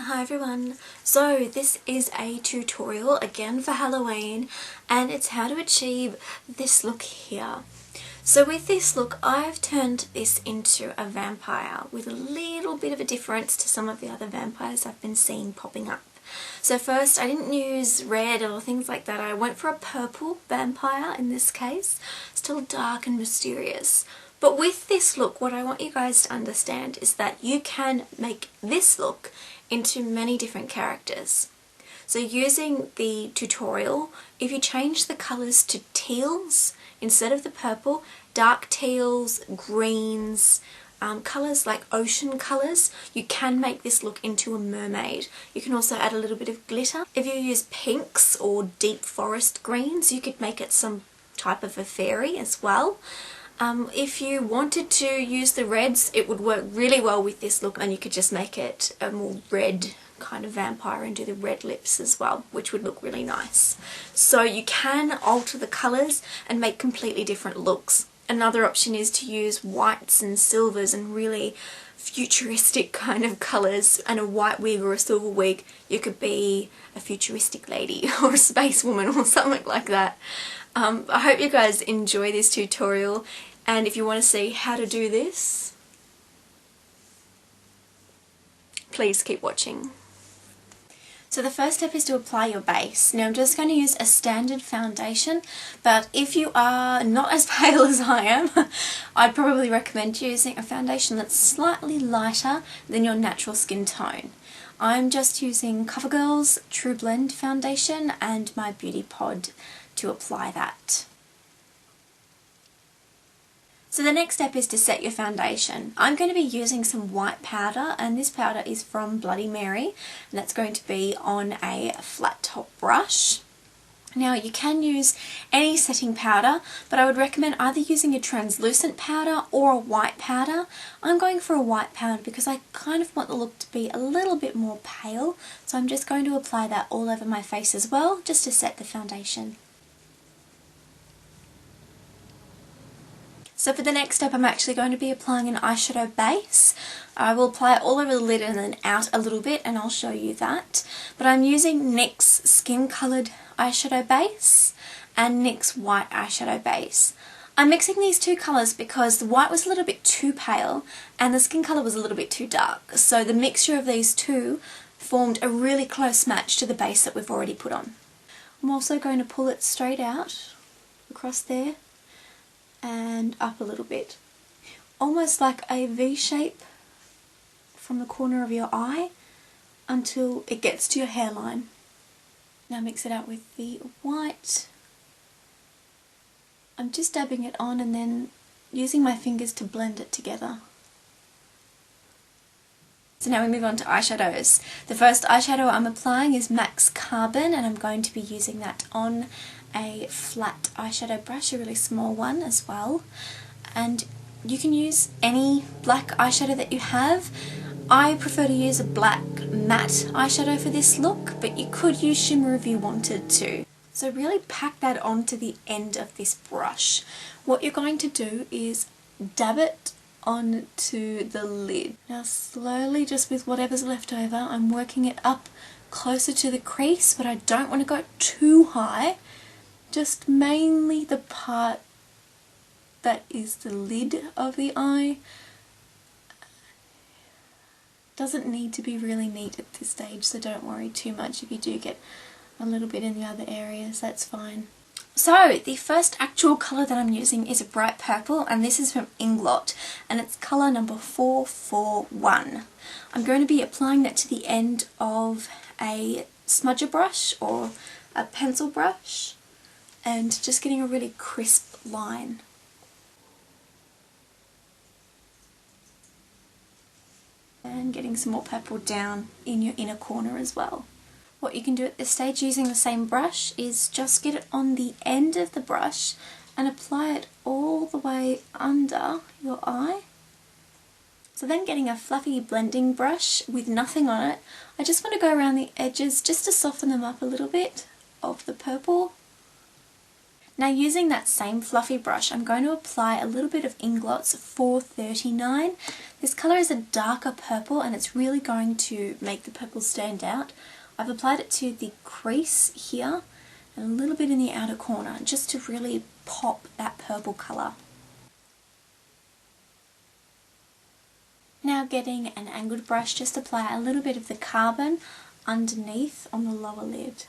Hi everyone, so this is a tutorial again for Halloween and it's how to achieve this look here. So with this look I've turned this into a vampire with a little bit of a difference to some of the other vampires I've been seeing popping up. So first I didn't use red or things like that, I went for a purple vampire in this case, still dark and mysterious. But with this look, what I want you guys to understand is that you can make this look into many different characters. So using the tutorial, if you change the colours to teals instead of the purple, dark teals, greens, colours like ocean colours, you can make this look into a mermaid. You can also add a little bit of glitter. If you use pinks or deep forest greens, you could make it some type of a fairy as well. If you wanted to use the reds, it would work really well with this look, and you could just make it a more red kind of vampire and do the red lips as well, which would look really nice. So you can alter the colours and make completely different looks. Another option is to use whites and silvers and really futuristic kind of colours, and a white wig or a silver wig. You could be a futuristic lady or a space woman or something like that. I hope you guys enjoy this tutorial, and if you want to see how to do this, please keep watching. So the first step is to apply your base. Now I'm just going to use a standard foundation, but if you are not as pale as I am, I'd probably recommend using a foundation that's slightly lighter than your natural skin tone. I'm just using CoverGirl's True Blend foundation and my Beauty Pod to apply that. So the next step is to set your foundation. I'm going to be using some white powder, and this powder is from Bloody Mary, and that's going to be on a flat top brush. Now you can use any setting powder, but I would recommend either using a translucent powder or a white powder. I'm going for a white powder because I kind of want the look to be a little bit more pale, so I'm just going to apply that all over my face as well, just to set the foundation. So for the next step I'm actually going to be applying an eyeshadow base. I will apply it all over the lid and then out a little bit, and I'll show you that. But I'm using NYX's Skin Coloured eyeshadow base and NYX white eyeshadow base. I'm mixing these two colours because the white was a little bit too pale and the skin colour was a little bit too dark. So the mixture of these two formed a really close match to the base that we've already put on. I'm also going to pull it straight out across there and up a little bit, almost like a V shape from the corner of your eye until it gets to your hairline. Now mix it out with the white. I'm just dabbing it on and then using my fingers to blend it together. So now we move on to eyeshadows. The first eyeshadow I'm applying is MAC's Carbon, and I'm going to be using that on a flat eyeshadow brush, a really small one as well. And you can use any black eyeshadow that you have. I prefer to use a black matte eyeshadow for this look, but you could use shimmer if you wanted to. So really pack that onto the end of this brush. What you're going to do is dab it onto the lid. Now slowly, just with whatever's left over, I'm working it up closer to the crease, but I don't want to go too high. Just mainly the part that is the lid of the eye. Doesn't need to be really neat at this stage, so don't worry too much if you do get a little bit in the other areas, that's fine. So the first actual colour that I'm using is a bright purple, and this is from Inglot, and it's colour number 441. I'm going to be applying that to the end of a smudger brush or a pencil brush, and just getting a really crisp line. And getting some more purple down in your inner corner as well. What you can do at this stage using the same brush is just get it on the end of the brush and apply it all the way under your eye. So then getting a fluffy blending brush with nothing on it, I just want to go around the edges just to soften them up a little bit of the purple. Now using that same fluffy brush, I'm going to apply a little bit of Inglot's 439. This colour is a darker purple and it's really going to make the purple stand out. I've applied it to the crease here and a little bit in the outer corner just to really pop that purple colour. Now getting an angled brush, just apply a little bit of the carbon underneath on the lower lid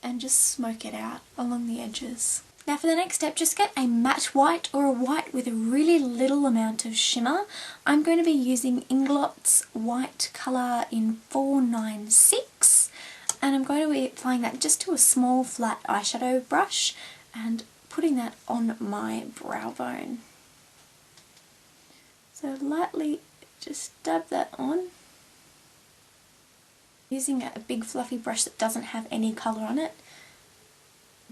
and just smoke it out along the edges. Now for the next step, just get a matte white or a white with a really little amount of shimmer. I'm going to be using Inglot's white colour in 496 and I'm going to be applying that just to a small flat eyeshadow brush and putting that on my brow bone. So lightly just dab that on. Using a big fluffy brush that doesn't have any colour on it,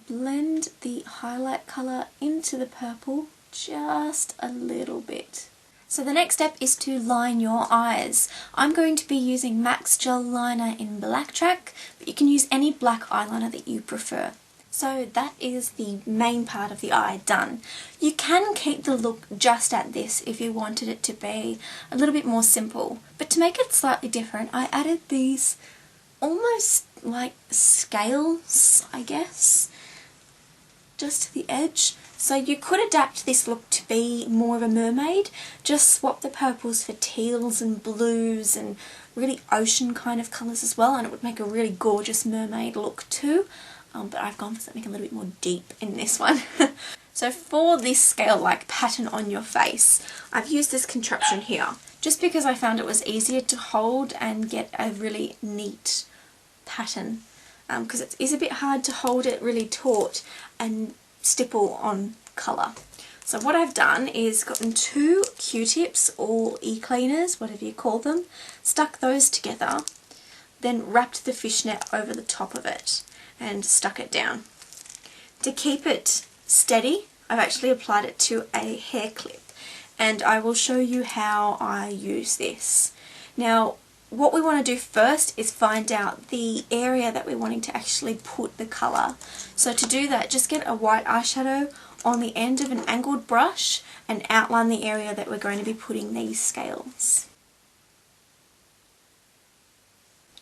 blend the highlight colour into the purple just a little bit. So the next step is to line your eyes. I'm going to be using MAC's Gel Liner in Black Track, but you can use any black eyeliner that you prefer. So that is the main part of the eye done. You can keep the look just at this if you wanted it to be a little bit more simple, but to make it slightly different, I added these almost like scales, I guess, just to the edge. So you could adapt this look to be more of a mermaid, just swap the purples for teals and blues and really ocean kind of colours as well, and it would make a really gorgeous mermaid look too. But I've gone for something a little bit more deep in this one. So for this scale-like pattern on your face, I've used this contraption here, just because I found it was easier to hold and get a really neat pattern, because it is a bit hard to hold it really taut and stipple on colour. So what I've done is gotten 2 Q-tips or e-cleaners, whatever you call them, stuck those together, then wrapped the fishnet over the top of it and stuck it down. To keep it steady, I've actually applied it to a hair clip, and I will show you how I use this. Now, what we want to do first is find out the area that we're wanting to actually put the colour. So to do that, just get a white eyeshadow on the end of an angled brush and outline the area that we're going to be putting these scales.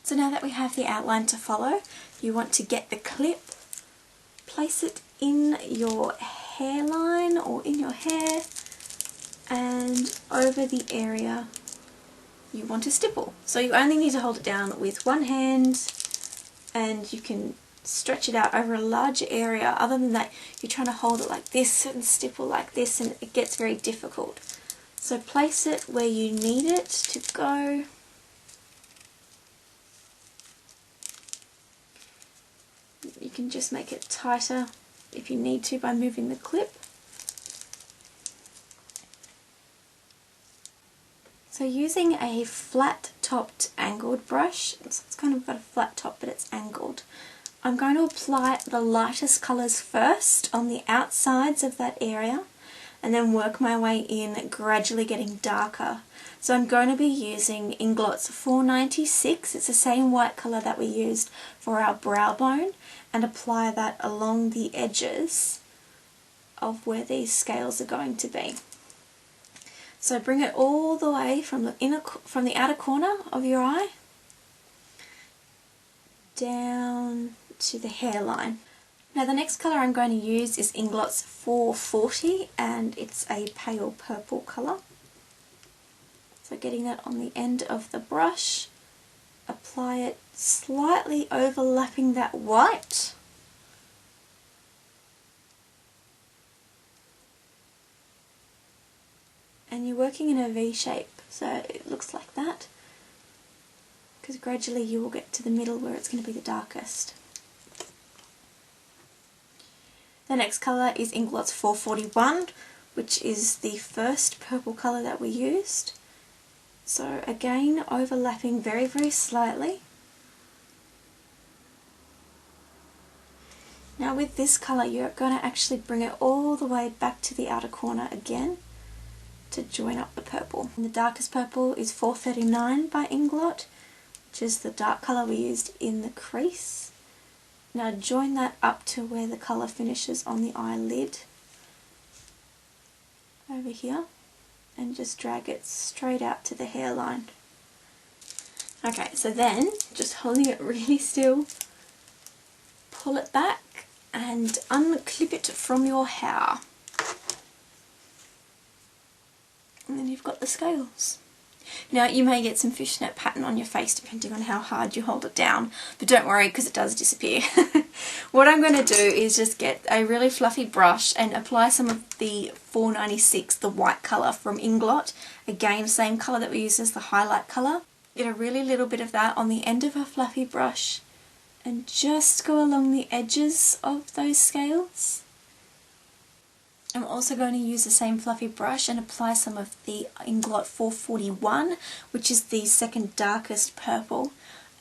So now that we have the outline to follow, you want to get the clip, place it in your hairline or in your hair and over the area you want to stipple. So you only need to hold it down with one hand and you can stretch it out over a larger area. Other than that, you're trying to hold it like this and stipple like this and it gets very difficult. So place it where you need it to go. You can just make it tighter if you need to by moving the clip. So using a flat topped angled brush, so it's kind of got a flat top but it's angled, I'm going to apply the lightest colours first on the outsides of that area and then work my way in, gradually getting darker. So I'm going to be using Inglot's 496, it's the same white colour that we used for our brow bone, and apply that along the edges of where these scales are going to be. So bring it all the way from the outer corner of your eye down to the hairline. Now the next colour I'm going to use is Inglot's 440 and it's a pale purple colour. So getting that on the end of the brush, apply it slightly overlapping that white. And you're working in a V shape, so it looks like that, because gradually you will get to the middle where it's going to be the darkest. The next colour is Inglot's 441, which is the first purple colour that we used. So again, overlapping very, very slightly. Now with this colour, you're going to actually bring it all the way back to the outer corner again to join up the purple. And the darkest purple is 439 by Inglot, which is the dark colour we used in the crease. Now join that up to where the colour finishes on the eyelid over here, and just drag it straight out to the hairline. Okay, so then just holding it really still, pull it back and unclip it from your hair. And then you've got the scales. Now you may get some fishnet pattern on your face depending on how hard you hold it down, but don't worry because it does disappear. What I'm going to do is just get a really fluffy brush and apply some of the 496, the white colour from Inglot. Again, same colour that we used as the highlight colour. Get a really little bit of that on the end of a fluffy brush and just go along the edges of those scales. I'm also going to use the same fluffy brush and apply some of the Inglot 441, which is the second darkest purple,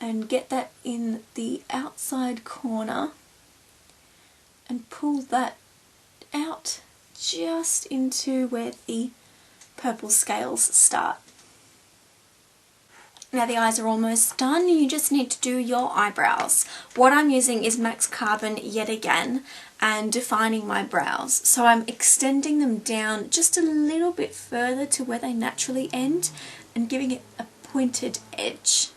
and get that in the outside corner and pull that out just into where the purple scales start. Now the eyes are almost done, you just need to do your eyebrows. What I'm using is MAC Carbon yet again and defining my brows. So I'm extending them down just a little bit further to where they naturally end and giving it a pointed edge.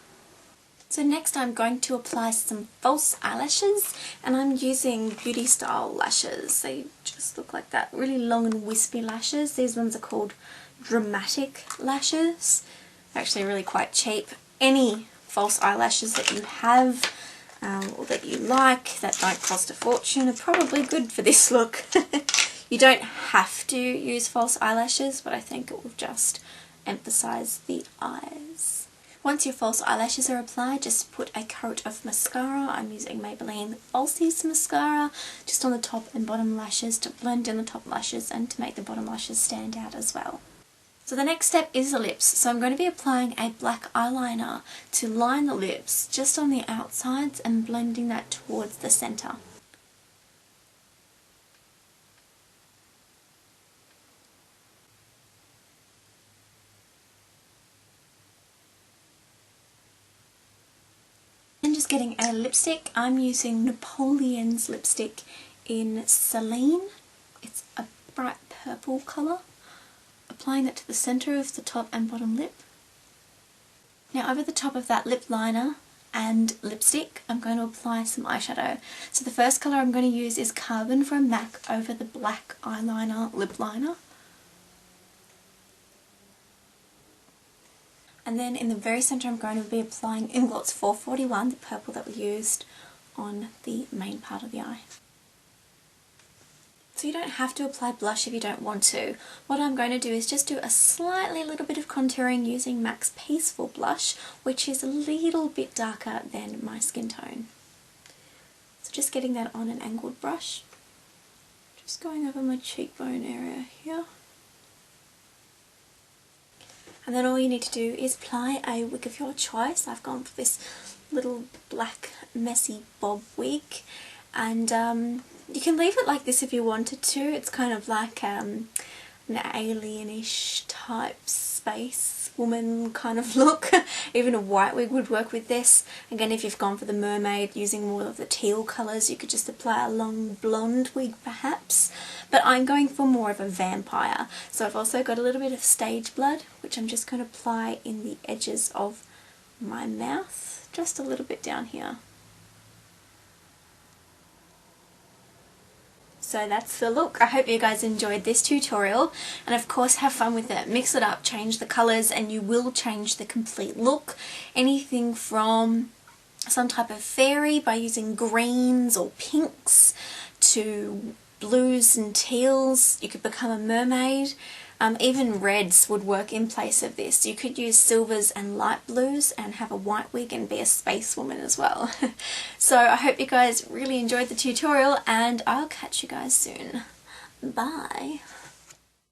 So next I'm going to apply some false eyelashes, and I'm using Beauty Style lashes. They just look like that, really long and wispy lashes. These ones are called Dramatic lashes. Actually really quite cheap. Any false eyelashes that you have or that you like that don't cost a fortune are probably good for this look. You don't have to use false eyelashes, but I think it will just emphasize the eyes. Once your false eyelashes are applied, just put a coat of mascara. I'm using Maybelline Falsies mascara just on the top and bottom lashes to blend in the top lashes and to make the bottom lashes stand out as well. So the next step is the lips. So I'm going to be applying a black eyeliner to line the lips just on the outsides and blending that towards the centre. And just getting a lipstick. I'm using Napoleon's lipstick in Celine. It's a bright purple colour. Applying that to the centre of the top and bottom lip. Now over the top of that lip liner and lipstick, I'm going to apply some eyeshadow. So the first colour I'm going to use is Carbon from MAC over the black eyeliner lip liner. And then in the very centre I'm going to be applying Inglot's 441, the purple that we used on the main part of the eye. So you don't have to apply blush if you don't want to. What I'm going to do is just do a slightly little bit of contouring using MAC's Peaceful Blush, which is a little bit darker than my skin tone. So just getting that on an angled brush. Just going over my cheekbone area here. And then all you need to do is apply a wig of your choice. I've gone for this little black messy bob wig, and you can leave it like this if you wanted to. It's kind of like an alien-ish type space woman kind of look. Even a white wig would work with this. Again, if you've gone for the mermaid using more of the teal colours, you could just apply a long blonde wig perhaps. But I'm going for more of a vampire. So I've also got a little bit of stage blood, which I'm just going to apply in the edges of my mouth, just a little bit down here. So that's the look. I hope you guys enjoyed this tutorial, and of course have fun with it. Mix it up, change the colours, and you will change the complete look. Anything from some type of fairy by using greens or pinks to blues and teals. You could become a mermaid. Even reds would work in place of this. You could use silvers and light blues and have a white wig and be a space woman as well. So I hope you guys really enjoyed the tutorial, and I'll catch you guys soon. Bye.